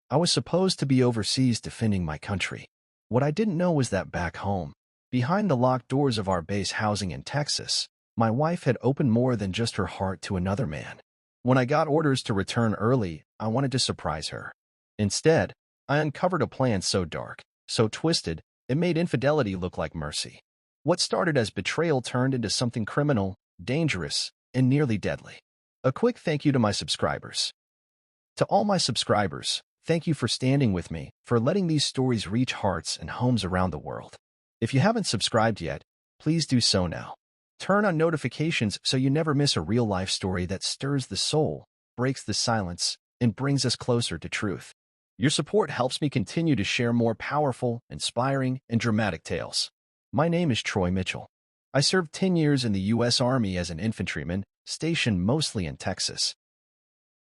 I was supposed to be overseas defending my country. What I didn't know was that back home, behind the locked doors of our base housing in Texas, my wife had opened more than just her heart to another man. When I got orders to return early, I wanted to surprise her. Instead, I uncovered a plan so dark, so twisted, it made infidelity look like mercy. What started as betrayal turned into something criminal, dangerous, and nearly deadly. A quick thank you to my subscribers. To all my subscribers, thank you for standing with me, for letting these stories reach hearts and homes around the world. If you haven't subscribed yet, please do so now. Turn on notifications so you never miss a real-life story that stirs the soul, breaks the silence, and brings us closer to truth. Your support helps me continue to share more powerful, inspiring, and dramatic tales. My name is Troy Mitchell. I served 10 years in the U.S. Army as an infantryman, stationed mostly in Texas.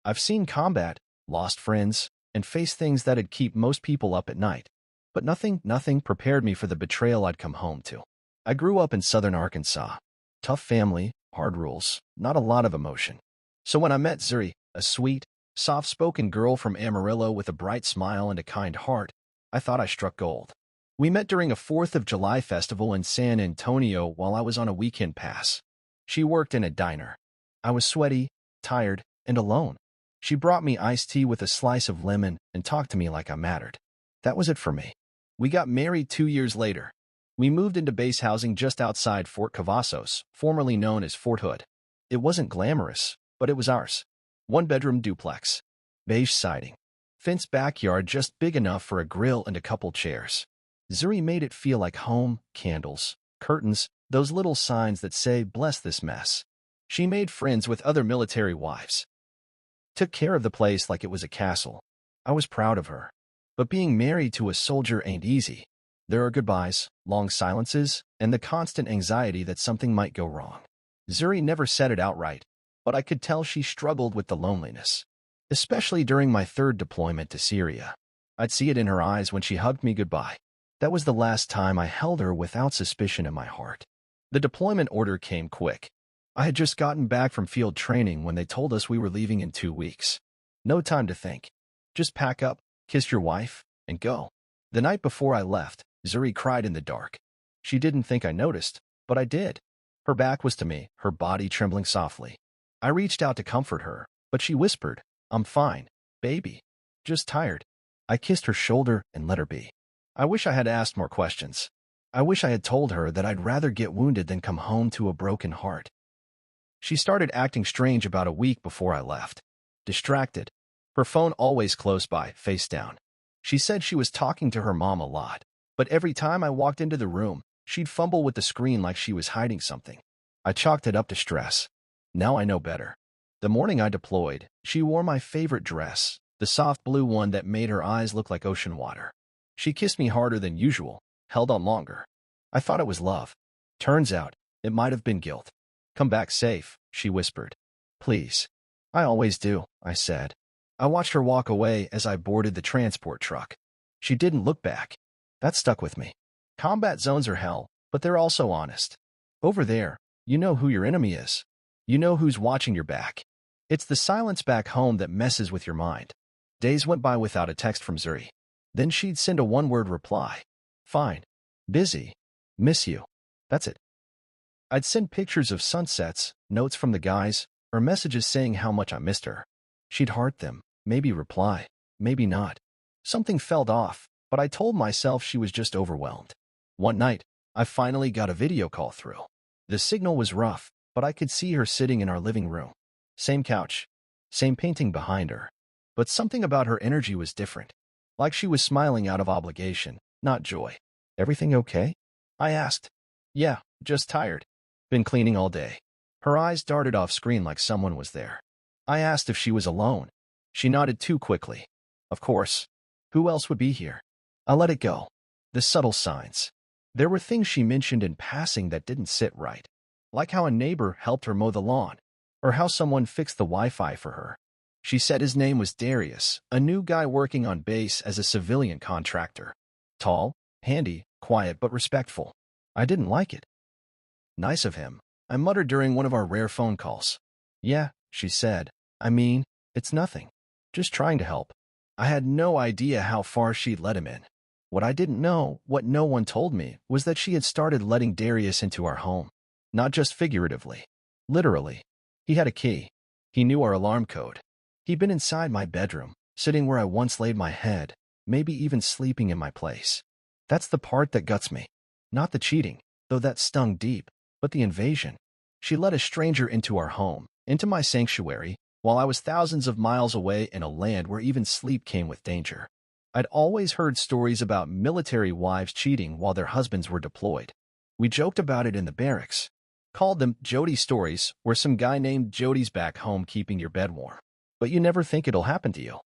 I've seen combat, lost friends, and faced things that'd keep most people up at night. But nothing prepared me for the betrayal I'd come home to. I grew up in southern Arkansas. Tough family, hard rules, not a lot of emotion. So when I met Zuri, a sweet, soft-spoken girl from Amarillo with a bright smile and a kind heart, I thought I struck gold. We met during a 4th of July festival in San Antonio while I was on a weekend pass. She worked in a diner. I was sweaty, tired, and alone. She brought me iced tea with a slice of lemon and talked to me like I mattered. That was it for me. We got married 2 years later. We moved into base housing just outside Fort Cavazos, formerly known as Fort Hood. It wasn't glamorous, but it was ours. One-bedroom duplex. Beige siding. Fenced backyard just big enough for a grill and a couple chairs. Zuri made it feel like home, candles, curtains, those little signs that say, "Bless this mess." She made friends with other military wives. Took care of the place like it was a castle. I was proud of her. But being married to a soldier ain't easy. There are goodbyes, long silences, and the constant anxiety that something might go wrong. Zuri never said it outright, but I could tell she struggled with the loneliness. Especially during my 3rd deployment to Syria. I'd see it in her eyes when she hugged me goodbye. That was the last time I held her without suspicion in my heart. The deployment order came quick. I had just gotten back from field training when they told us we were leaving in 2 weeks. No time to think. Just pack up, kiss your wife, and go. The night before I left, Zuri cried in the dark. She didn't think I noticed, but I did. Her back was to me, her body trembling softly. I reached out to comfort her, but she whispered, "I'm fine, baby. Just tired." I kissed her shoulder and let her be. I wish I had asked more questions. I wish I had told her that I'd rather get wounded than come home to a broken heart. She started acting strange about a week before I left. Distracted. Her phone always close by, face down. She said she was talking to her mom a lot, but every time I walked into the room, she'd fumble with the screen like she was hiding something. I chalked it up to stress. Now I know better. The morning I deployed, she wore my favorite dress, the soft blue one that made her eyes look like ocean water. She kissed me harder than usual, held on longer. I thought it was love. Turns out, it might have been guilt. "Come back safe," she whispered. "Please." "I always do," I said. I watched her walk away as I boarded the transport truck. She didn't look back. That stuck with me. Combat zones are hell, but they're also honest. Over there, you know who your enemy is. You know who's watching your back. It's the silence back home that messes with your mind. Days went by without a text from Zuri. Then she'd send a one-word reply. "Fine. Busy. Miss you." That's it. I'd send pictures of sunsets, notes from the guys, or messages saying how much I missed her. She'd heart them, maybe reply, maybe not. Something felt off, but I told myself she was just overwhelmed. One night, I finally got a video call through. The signal was rough, but I could see her sitting in our living room. Same couch, same painting behind her. But something about her energy was different. Like she was smiling out of obligation, not joy. "Everything okay?" I asked. "Yeah, just tired. Been cleaning all day." Her eyes darted off screen like someone was there. I asked if she was alone. She nodded too quickly. Of course. Who else would be here? I let it go. The subtle signs. There were things she mentioned in passing that didn't sit right. Like how a neighbor helped her mow the lawn, or how someone fixed the Wi-Fi for her. She said his name was Darius, a new guy working on base as a civilian contractor. Tall, handy, quiet but respectful. I didn't like it. "Nice of him," I muttered during one of our rare phone calls. "Yeah," she said. "I mean, it's nothing. Just trying to help." I had no idea how far she'd let him in. What I didn't know, what no one told me, was that she had started letting Darius into our home. Not just figuratively. Literally. He had a key. He knew our alarm code. He'd been inside my bedroom, sitting where I once laid my head, maybe even sleeping in my place. That's the part that guts me. Not the cheating, though that stung deep, but the invasion. She let a stranger into our home, into my sanctuary, while I was thousands of miles away in a land where even sleep came with danger. I'd always heard stories about military wives cheating while their husbands were deployed. We joked about it in the barracks. Called them Jody stories, where some guy named Jody's back home keeping your bed warm. But you never think it'll happen to you.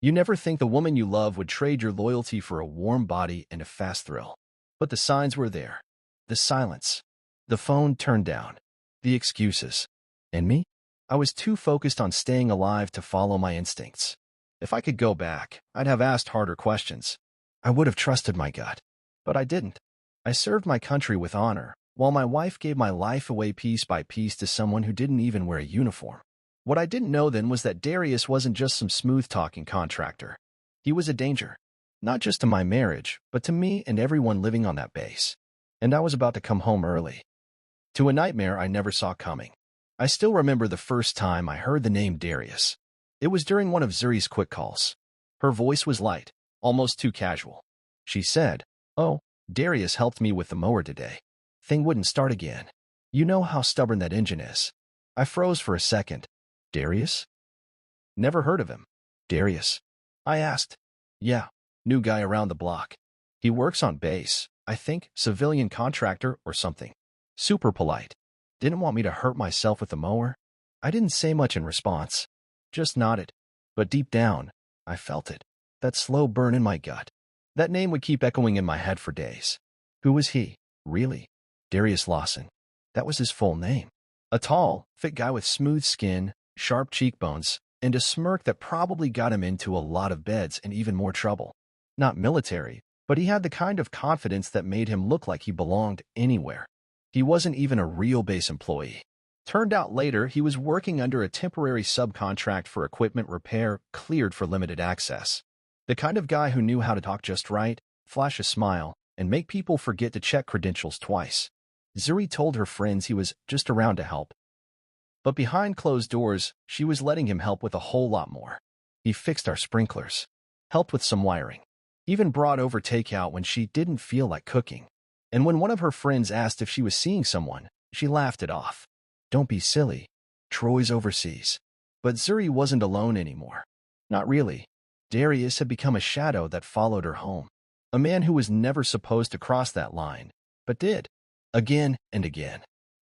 You never think the woman you love would trade your loyalty for a warm body and a fast thrill. But the signs were there. The silence. The phone turned down. The excuses. And me? I was too focused on staying alive to follow my instincts. If I could go back, I'd have asked harder questions. I would have trusted my gut. But I didn't. I served my country with honor, while my wife gave my life away piece by piece to someone who didn't even wear a uniform. What I didn't know then was that Darius wasn't just some smooth-talking contractor. He was a danger. Not just to my marriage, but to me and everyone living on that base. And I was about to come home early. To a nightmare I never saw coming. I still remember the first time I heard the name Darius. It was during one of Zuri's quick calls. Her voice was light, almost too casual. She said, "Oh, Darius helped me with the mower today. Thing wouldn't start again. You know how stubborn that engine is." I froze for a second. Darius? Never heard of him. Darius? I asked. Yeah, new guy around the block. He works on base, I think, civilian contractor or something. Super polite. Didn't want me to hurt myself with the mower. I didn't say much in response. Just nodded. But deep down, I felt it. That slow burn in my gut. That name would keep echoing in my head for days. Who was he, really? Darius Lawson. That was his full name. A tall, fit guy with smooth skin, sharp cheekbones, and a smirk that probably got him into a lot of beds and even more trouble. Not military, but he had the kind of confidence that made him look like he belonged anywhere. He wasn't even a real base employee. Turned out later he was working under a temporary subcontract for equipment repair cleared for limited access. The kind of guy who knew how to talk just right, flash a smile, and make people forget to check credentials twice. Zuri told her friends he was just around to help. But behind closed doors, she was letting him help with a whole lot more. He fixed our sprinklers, helped with some wiring, even brought over takeout when she didn't feel like cooking. And when one of her friends asked if she was seeing someone, she laughed it off. Don't be silly. Troy's overseas. But Zuri wasn't alone anymore. Not really. Darius had become a shadow that followed her home. A man who was never supposed to cross that line, but did. Again and again.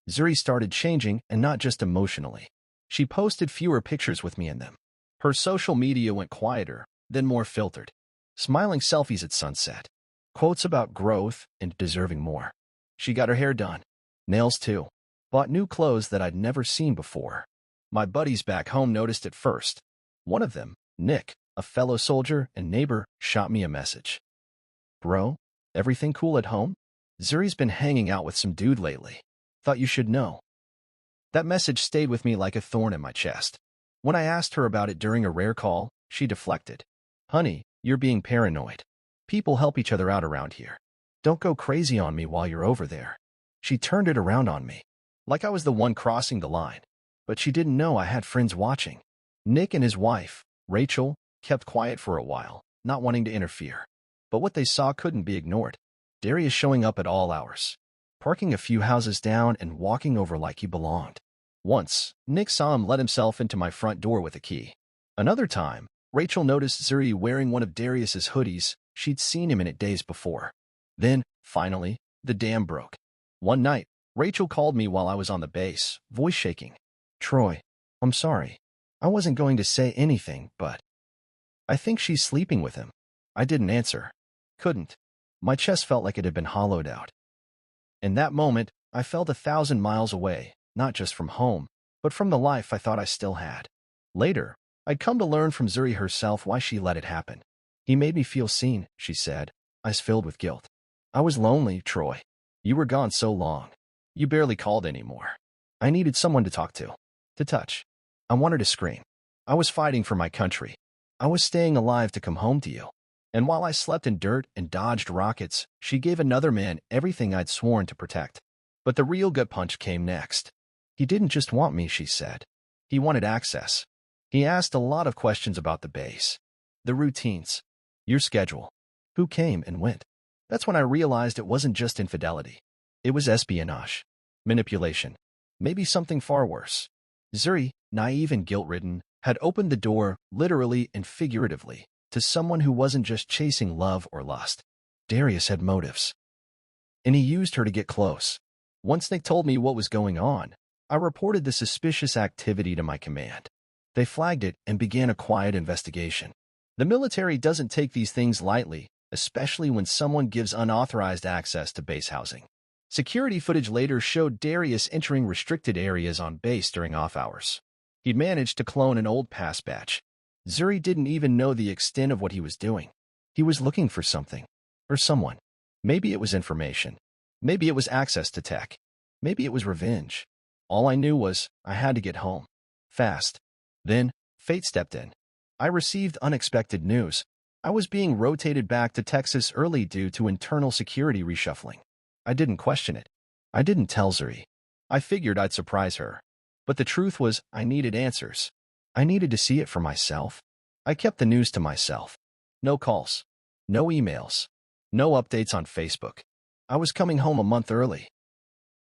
Zuri started changing, and not just emotionally. She posted fewer pictures with me in them. Her social media went quieter, then more filtered. Smiling selfies at sunset. Quotes about growth and deserving more. She got her hair done. Nails too. Bought new clothes that I'd never seen before. My buddies back home noticed it first. One of them, Nick, a fellow soldier and neighbor, shot me a message. Bro, everything cool at home? Zuri's been hanging out with some dude lately. Thought you should know. That message stayed with me like a thorn in my chest. When I asked her about it during a rare call, she deflected. Honey, you're being paranoid. People help each other out around here. Don't go crazy on me while you're over there. She turned it around on me, like I was the one crossing the line. But she didn't know I had friends watching. Nick and his wife, Rachel, kept quiet for a while, not wanting to interfere. But what they saw couldn't be ignored. Darius showing up at all hours, parking a few houses down and walking over like he belonged. Once, Nick saw him let himself into my front door with a key. Another time, Rachel noticed Zuri wearing one of Darius's hoodies. She'd seen him in it days before. Then, finally, the dam broke. One night, Rachel called me while I was on the base, voice shaking. Troy, I'm sorry. I wasn't going to say anything, but I think she's sleeping with him. I didn't answer. Couldn't. My chest felt like it had been hollowed out. In that moment, I felt 1,000 miles away, not just from home, but from the life I thought I still had. Later, I'd come to learn from Zuri herself why she let it happen. He made me feel seen, she said, eyes filled with guilt. I was lonely, Troy. You were gone so long. You barely called anymore. I needed someone to talk to touch. I wanted to scream. I was fighting for my country. I was staying alive to come home to you. And while I slept in dirt and dodged rockets, she gave another man everything I'd sworn to protect. But the real gut punch came next. He didn't just want me, she said. He wanted access. He asked a lot of questions about the base. The routines. Your schedule. Who came and went. That's when I realized it wasn't just infidelity. It was espionage. Manipulation. Maybe something far worse. Zuri, naive and guilt-ridden, had opened the door, literally and figuratively, to someone who wasn't just chasing love or lust. Darius had motives. And he used her to get close. Once they told me what was going on, I reported the suspicious activity to my command. They flagged it and began a quiet investigation. The military doesn't take these things lightly, especially when someone gives unauthorized access to base housing. Security footage later showed Darius entering restricted areas on base during off-hours. He'd managed to clone an old pass badge. Zuri didn't even know the extent of what he was doing. He was looking for something. Or someone. Maybe it was information. Maybe it was access to tech. Maybe it was revenge. All I knew was I had to get home. Fast. Then, fate stepped in. I received unexpected news. I was being rotated back to Texas early due to internal security reshuffling. I didn't question it. I didn't tell Zuri. I figured I'd surprise her. But the truth was, I needed answers. I needed to see it for myself. I kept the news to myself. No calls. No emails. No updates on Facebook. I was coming home a month early.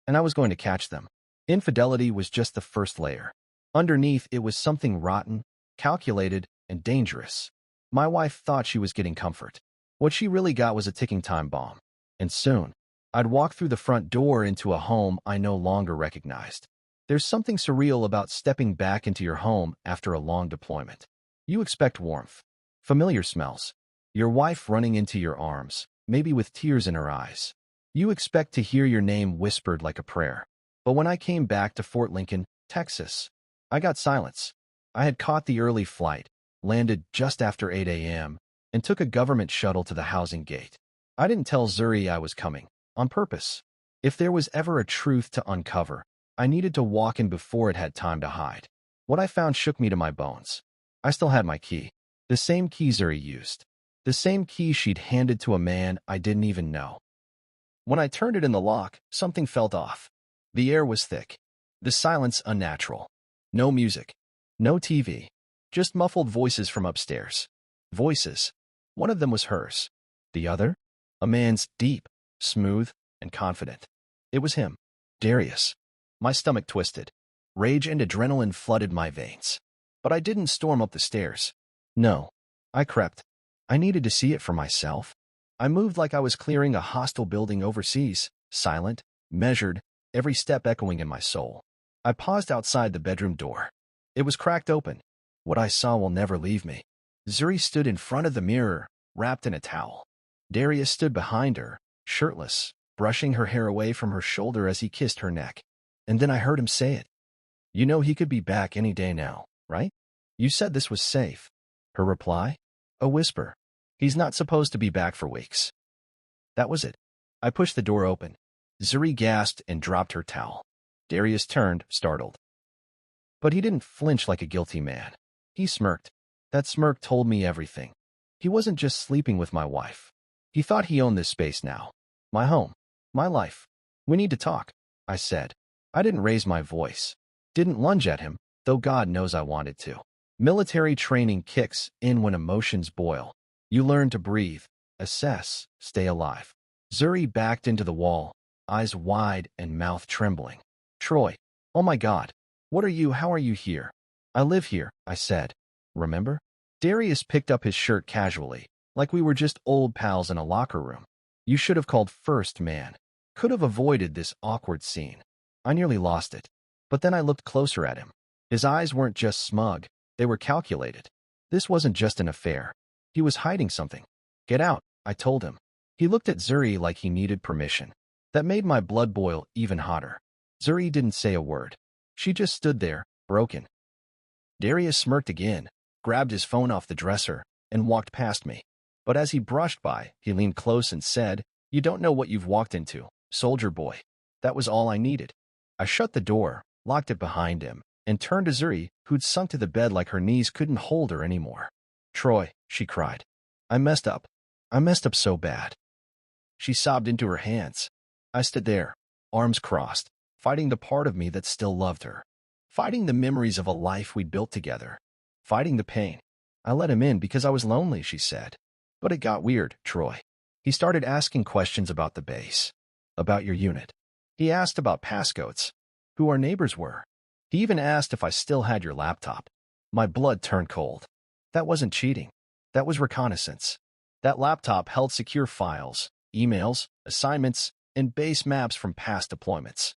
And I was going to catch them. Infidelity was just the first layer. Underneath, it was something rotten, calculated, and dangerous. My wife thought she was getting comfort. What she really got was a ticking time bomb. And soon, I'd walk through the front door into a home I no longer recognized. There's something surreal about stepping back into your home after a long deployment. You expect warmth, familiar smells, your wife running into your arms, maybe with tears in her eyes. You expect to hear your name whispered like a prayer. But when I came back to Fort Lincoln, Texas, I got silence. I had caught the early flight, landed just after 8 a.m., and took a government shuttle to the housing gate. I didn't tell Zuri I was coming, on purpose. If there was ever a truth to uncover, I needed to walk in before it had time to hide. What I found shook me to my bones. I still had my key. The same key Zuri used. The same key she'd handed to a man I didn't even know. When I turned it in the lock, something felt off. The air was thick. The silence unnatural. No music. No TV. Just muffled voices from upstairs. Voices. One of them was hers. The other? A man's, deep, smooth, and confident. It was him. Darius. My stomach twisted. Rage and adrenaline flooded my veins. But I didn't storm up the stairs. No. I crept. I needed to see it for myself. I moved like I was clearing a hostile building overseas, silent, measured, every step echoing in my soul. I paused outside the bedroom door. It was cracked open. What I saw will never leave me. Zuri stood in front of the mirror, wrapped in a towel. Darius stood behind her, shirtless, brushing her hair away from her shoulder as he kissed her neck. And then I heard him say it. You know he could be back any day now, right? You said this was safe. Her reply? A whisper. He's not supposed to be back for weeks. That was it. I pushed the door open. Zuri gasped and dropped her towel. Darius turned, startled. But he didn't flinch like a guilty man. He smirked. That smirk told me everything. He wasn't just sleeping with my wife. He thought he owned this space now. My home. My life. We need to talk, I said. I didn't raise my voice. Didn't lunge at him, though God knows I wanted to. Military training kicks in when emotions boil. You learn to breathe, assess, stay alive. Zuri backed into the wall, eyes wide and mouth trembling. Troy. Oh my God. What are you? How are you here? I live here, I said. Remember? Darius picked up his shirt casually, like we were just old pals in a locker room. You should have called first, man. Could have avoided this awkward scene. I nearly lost it. But then I looked closer at him. His eyes weren't just smug. They were calculated. This wasn't just an affair. He was hiding something. Get out, I told him. He looked at Zuri like he needed permission. That made my blood boil even hotter. Zuri didn't say a word. She just stood there, broken. Darius smirked again, grabbed his phone off the dresser, and walked past me. But as he brushed by, he leaned close and said, You don't know what you've walked into, soldier boy. That was all I needed. I shut the door, locked it behind him, and turned to Zuri, who'd sunk to the bed like her knees couldn't hold her anymore. Troy, she cried. I messed up. I messed up so bad. She sobbed into her hands. I stood there, arms crossed, fighting the part of me that still loved her. Fighting the memories of a life we'd built together. Fighting the pain. I let him in because I was lonely, she said. But it got weird, Troy. He started asking questions about the base. About your unit. He asked about passcodes. Who our neighbors were. He even asked if I still had your laptop. My blood turned cold. That wasn't cheating. That was reconnaissance. That laptop held secure files, emails, assignments, and base maps from past deployments.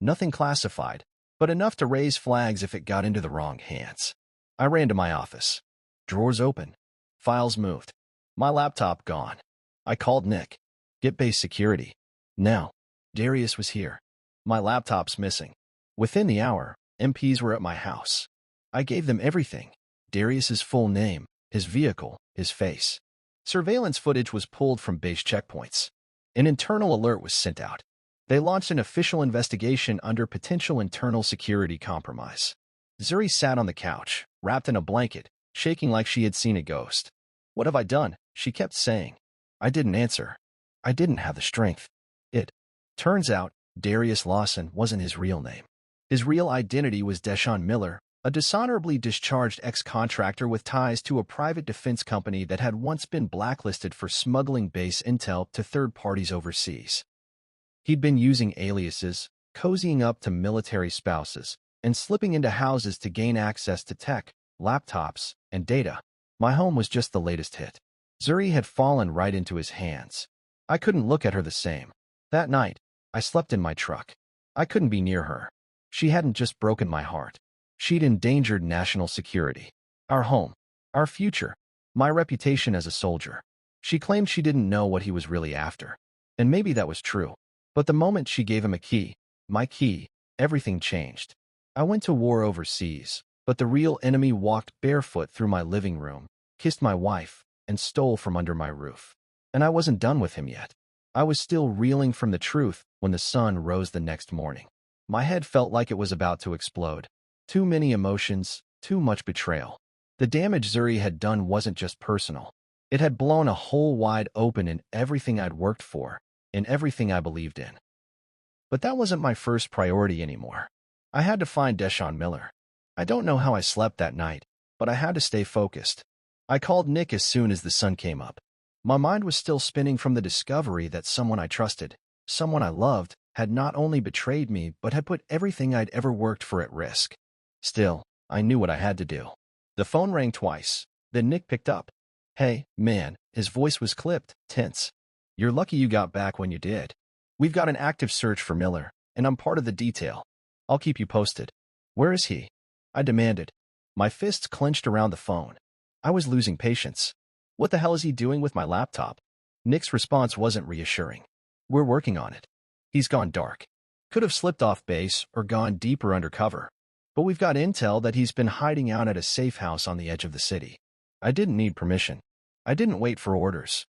Nothing classified, but enough to raise flags if it got into the wrong hands. I ran to my office. Drawers open. Files moved. My laptop gone. I called Nick. Get base security. Now. Darius was here. My laptop's missing. Within the hour, MPs were at my house. I gave them everything. Darius's full name, his vehicle, his face. Surveillance footage was pulled from base checkpoints. An internal alert was sent out. They launched an official investigation under potential internal security compromise. Zuri sat on the couch, wrapped in a blanket, shaking like she had seen a ghost. What have I done? She kept saying. I didn't answer. I didn't have the strength. Turns out, Darius Lawson wasn't his real name. His real identity was Deshaun Miller, a dishonorably discharged ex-contractor with ties to a private defense company that had once been blacklisted for smuggling base intel to third parties overseas. He'd been using aliases, cozying up to military spouses, and slipping into houses to gain access to tech, laptops, and data. My home was just the latest hit. Zuri had fallen right into his hands. I couldn't look at her the same. That night, I slept in my truck. I couldn't be near her. She hadn't just broken my heart. She'd endangered national security. Our home. Our future. My reputation as a soldier. She claimed she didn't know what he was really after. And maybe that was true. But the moment she gave him a key, my key, everything changed. I went to war overseas, but the real enemy walked barefoot through my living room, kissed my wife, and stole from under my roof. And I wasn't done with him yet. I was still reeling from the truth when the sun rose the next morning. My head felt like it was about to explode. Too many emotions, too much betrayal. The damage Zuri had done wasn't just personal. It had blown a hole wide open in everything I'd worked for, in everything I believed in. But that wasn't my first priority anymore. I had to find Deshaun Miller. I don't know how I slept that night, but I had to stay focused. I called Nick as soon as the sun came up. My mind was still spinning from the discovery that someone I trusted, someone I loved, had not only betrayed me but had put everything I'd ever worked for at risk. Still, I knew what I had to do. The phone rang twice, then Nick picked up. Hey, man, his voice was clipped, tense. You're lucky you got back when you did. We've got an active search for Miller, and I'm part of the detail. I'll keep you posted. Where is he? I demanded. My fists clenched around the phone. I was losing patience. What the hell is he doing with my laptop? Nick's response wasn't reassuring. We're working on it. He's gone dark. Could have slipped off base or gone deeper undercover. But we've got intel that he's been hiding out at a safe house on the edge of the city. I didn't need permission. I didn't wait for orders.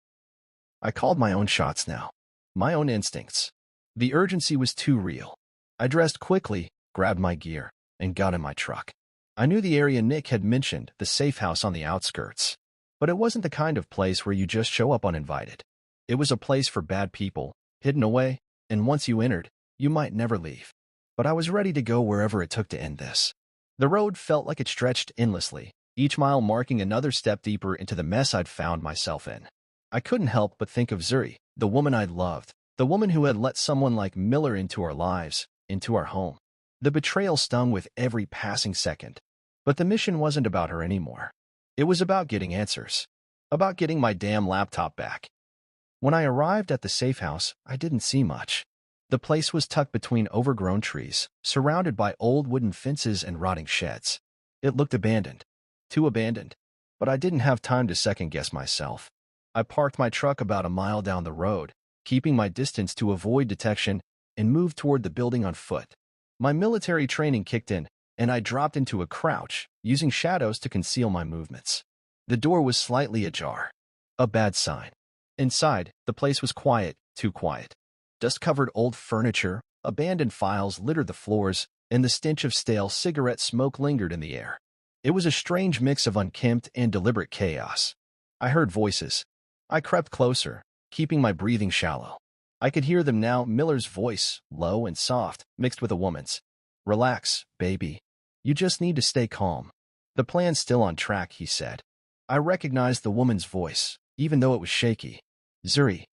I called my own shots now. My own instincts. The urgency was too real. I dressed quickly, grabbed my gear, and got in my truck. I knew the area Nick had mentioned, the safe house on the outskirts. But it wasn't the kind of place where you just show up uninvited. It was a place for bad people, hidden away, and once you entered, you might never leave. But I was ready to go wherever it took to end this. The road felt like it stretched endlessly, each mile marking another step deeper into the mess I'd found myself in. I couldn't help but think of Zuri, the woman I'd loved, the woman who had let someone like Miller into our lives, into our home. The betrayal stung with every passing second. But the mission wasn't about her anymore. It was about getting answers. About getting my damn laptop back. When I arrived at the safe house, I didn't see much. The place was tucked between overgrown trees, surrounded by old wooden fences and rotting sheds. It looked abandoned. Too abandoned. But I didn't have time to second-guess myself. I parked my truck about a mile down the road, keeping my distance to avoid detection, and moved toward the building on foot. My military training kicked in, and I dropped into a crouch, using shadows to conceal my movements. The door was slightly ajar. A bad sign. Inside, the place was quiet, too quiet. Dust-covered old furniture, abandoned files littered the floors, and the stench of stale cigarette smoke lingered in the air. It was a strange mix of unkempt and deliberate chaos. I heard voices. I crept closer, keeping my breathing shallow. I could hear them now, Miller's voice, low and soft, mixed with a woman's. "Relax, baby. You just need to stay calm. The plan's still on track," he said. I recognized the woman's voice, even though it was shaky. "Zuri."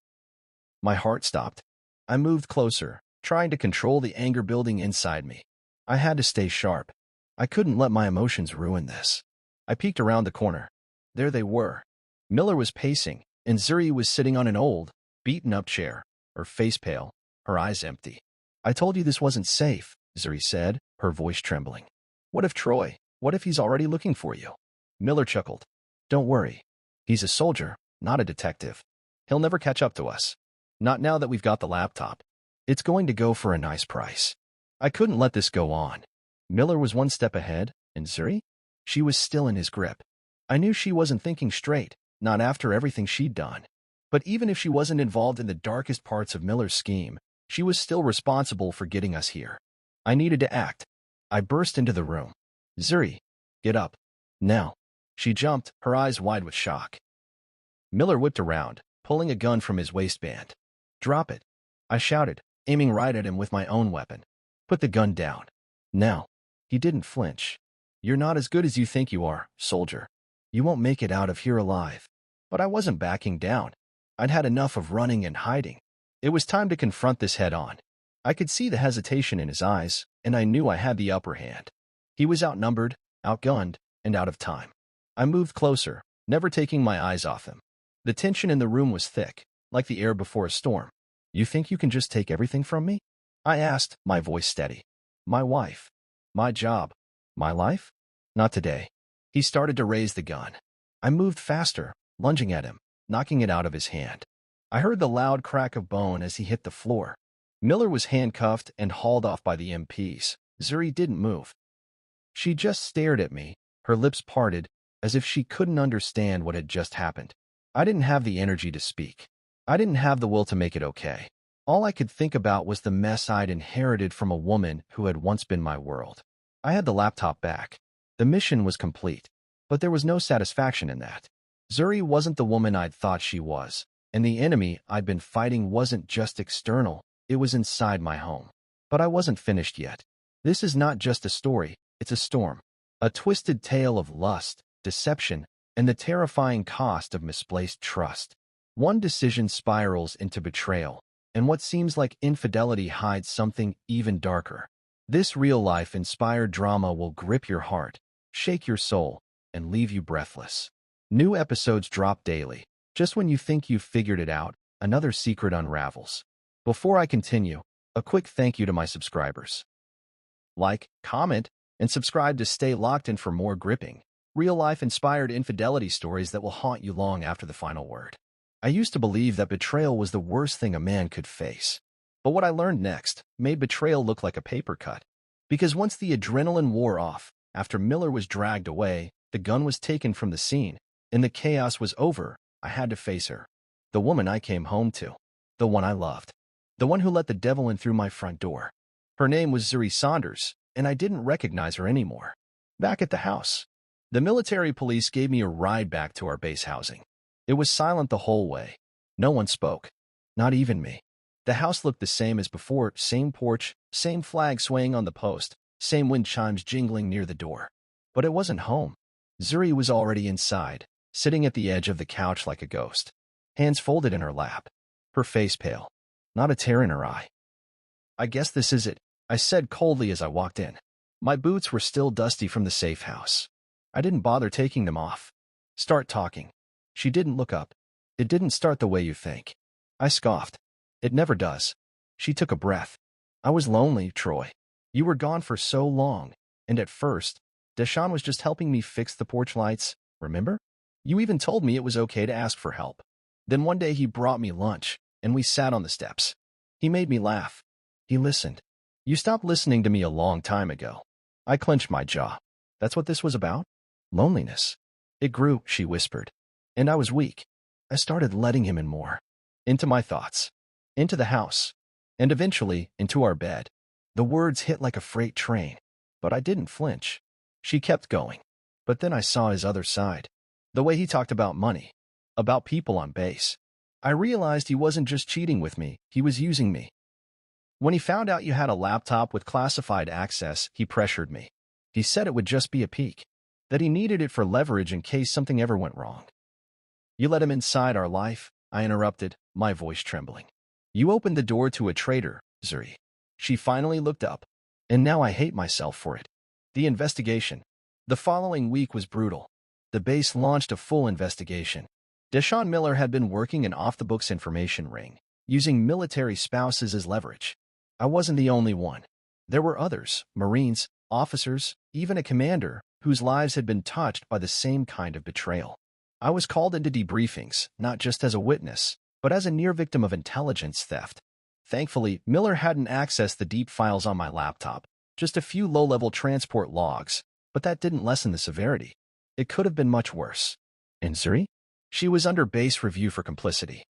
My heart stopped. I moved closer, trying to control the anger building inside me. I had to stay sharp. I couldn't let my emotions ruin this. I peeked around the corner. There they were. Miller was pacing, and Zuri was sitting on an old, beaten-up chair, her face pale, her eyes empty. "I told you this wasn't safe," Zuri said, her voice trembling. "What if Troy? What if he's already looking for you?" Miller chuckled. "Don't worry. He's a soldier, not a detective. He'll never catch up to us. Not now that we've got the laptop. It's going to go for a nice price." I couldn't let this go on. Miller was one step ahead, and Zuri? She was still in his grip. I knew she wasn't thinking straight, not after everything she'd done. But even if she wasn't involved in the darkest parts of Miller's scheme, she was still responsible for getting us here. I needed to act. I burst into the room. "Zuri, get up. Now." She jumped, her eyes wide with shock. Miller whipped around, pulling a gun from his waistband. "Drop it," I shouted, aiming right at him with my own weapon. "Put the gun down. Now." He didn't flinch. "You're not as good as you think you are, soldier. You won't make it out of here alive." But I wasn't backing down. I'd had enough of running and hiding. It was time to confront this head-on. I could see the hesitation in his eyes, and I knew I had the upper hand. He was outnumbered, outgunned, and out of time. I moved closer, never taking my eyes off him. The tension in the room was thick, like the air before a storm. "You think you can just take everything from me?" I asked, my voice steady. "My wife. My job. My life? Not today." He started to raise the gun. I moved faster, lunging at him, knocking it out of his hand. I heard the loud crack of bone as he hit the floor. Miller was handcuffed and hauled off by the MPs. Zuri didn't move. She just stared at me, her lips parted, as if she couldn't understand what had just happened. I didn't have the energy to speak. I didn't have the will to make it okay. All I could think about was the mess I'd inherited from a woman who had once been my world. I had the laptop back. The mission was complete, but there was no satisfaction in that. Zuri wasn't the woman I'd thought she was, and the enemy I'd been fighting wasn't just external, it was inside my home. But I wasn't finished yet. This is not just a story, it's a storm. A twisted tale of lust, deception, and the terrifying cost of misplaced trust. One decision spirals into betrayal, and what seems like infidelity hides something even darker. This real-life inspired drama will grip your heart, shake your soul, and leave you breathless. New episodes drop daily. Just when you think you've figured it out, another secret unravels. Before I continue, a quick thank you to my subscribers. Like, comment, and subscribe to stay locked in for more gripping, real-life inspired infidelity stories that will haunt you long after the final word. I used to believe that betrayal was the worst thing a man could face. But what I learned next made betrayal look like a paper cut. Because once the adrenaline wore off, after Miller was dragged away, the gun was taken from the scene, and the chaos was over, I had to face her. The woman I came home to. The one I loved. The one who let the devil in through my front door. Her name was Zuri Saunders, and I didn't recognize her anymore. Back at the house, the military police gave me a ride back to our base housing. It was silent the whole way. No one spoke. Not even me. The house looked the same as before, same porch, same flag swaying on the post, same wind chimes jingling near the door. But it wasn't home. Zuri was already inside, sitting at the edge of the couch like a ghost. Hands folded in her lap. Her face pale. Not a tear in her eye. "I guess this is it," I said coldly as I walked in. My boots were still dusty from the safe house. I didn't bother taking them off. "Start talking." She didn't look up. "It didn't start the way you think." I scoffed. "It never does." She took a breath. "I was lonely, Troy. You were gone for so long, and at first, Deshaun was just helping me fix the porch lights, remember? You even told me it was okay to ask for help. Then one day he brought me lunch, and we sat on the steps. He made me laugh. He listened. You stopped listening to me a long time ago." I clenched my jaw. "That's what this was about? Loneliness." "It grew," she whispered. "And I was weak. I started letting him in more. Into my thoughts. Into the house. And eventually, into our bed." The words hit like a freight train. But I didn't flinch. She kept going. But then I saw his other side. The way he talked about money, about people on base. I realized he wasn't just cheating with me, he was using me. When he found out you had a laptop with classified access, he pressured me. He said it would just be a peek, that he needed it for leverage in case something ever went wrong. You let him inside our life? I interrupted, my voice trembling. You opened the door to a traitor, Zuri. She finally looked up, and now I hate myself for it. The investigation. The following week was brutal. The base launched a full investigation. Deshaun Miller had been working an off-the-books information ring, using military spouses as leverage. I wasn't the only one. There were others, Marines, officers, even a commander, whose lives had been touched by the same kind of betrayal. I was called into debriefings, not just as a witness, but as a near victim of intelligence theft. Thankfully, Miller hadn't accessed the deep files on my laptop, just a few low-level transport logs, but that didn't lessen the severity. It could have been much worse. And Zuri? She was under base review for complicity.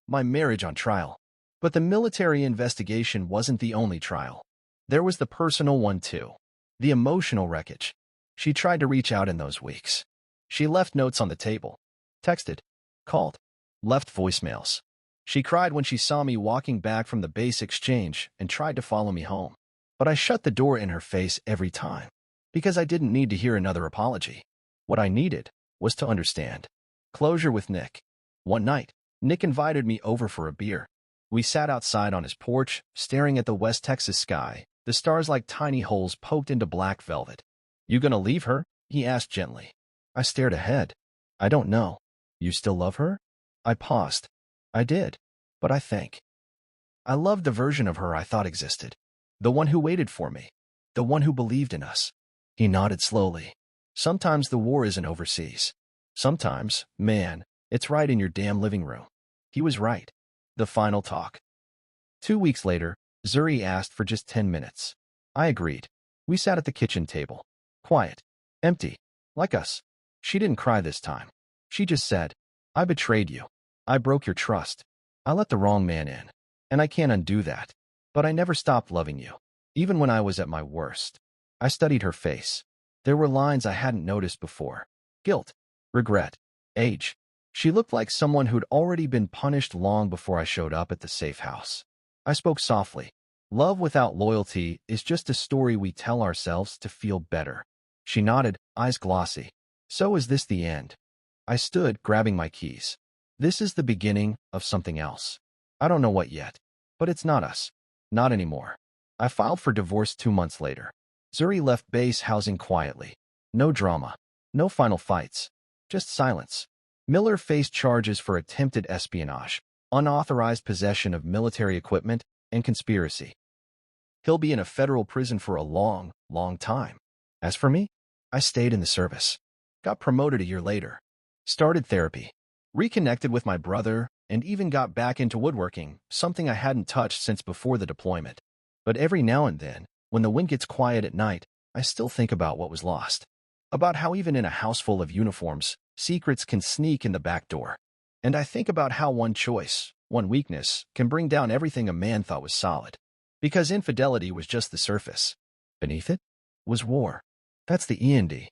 My marriage on trial. But the military investigation wasn't the only trial. There was the personal one too. The emotional wreckage. She tried to reach out in those weeks. She left notes on the table, texted, called, left voicemails. She cried when she saw me walking back from the base exchange and tried to follow me home. But I shut the door in her face every time, because I didn't need to hear another apology. What I needed was to understand. Closure with Nick. One night, Nick invited me over for a beer. We sat outside on his porch, staring at the West Texas sky, the stars like tiny holes poked into black velvet. You gonna leave her? He asked gently. I stared ahead. I don't know. You still love her? I paused. I did. But I think. I loved the version of her I thought existed. The one who waited for me. The one who believed in us. He nodded slowly. Sometimes the war isn't overseas. Sometimes, man, it's right in your damn living room. He was right. The final talk. 2 weeks later, Zuri asked for just 10 minutes. I agreed. We sat at the kitchen table. Quiet. Empty. Like us. She didn't cry this time. She just said, I betrayed you. I broke your trust. I let the wrong man in. And I can't undo that. But I never stopped loving you. Even when I was at my worst. I studied her face. There were lines I hadn't noticed before. Guilt. Regret. Age. She looked like someone who'd already been punished long before I showed up at the safe house. I spoke softly. Love without loyalty is just a story we tell ourselves to feel better. She nodded, eyes glossy. So is this the end? I stood, grabbing my keys. This is the beginning of something else. I don't know what yet. But it's not us. Not anymore. I filed for divorce 2 months later. Zuri left base housing quietly. No drama. No final fights. Just silence. Miller faced charges for attempted espionage, unauthorized possession of military equipment, and conspiracy. He'll be in a federal prison for a long, long time. As for me, I stayed in the service. Got promoted a year later. Started therapy. Reconnected with my brother, and even got back into woodworking, something I hadn't touched since before the deployment. But every now and then, when the wind gets quiet at night, I still think about what was lost. About how even in a house full of uniforms, secrets can sneak in the back door. And I think about how one choice, one weakness, can bring down everything a man thought was solid. Because infidelity was just the surface. Beneath it was war. That's the END.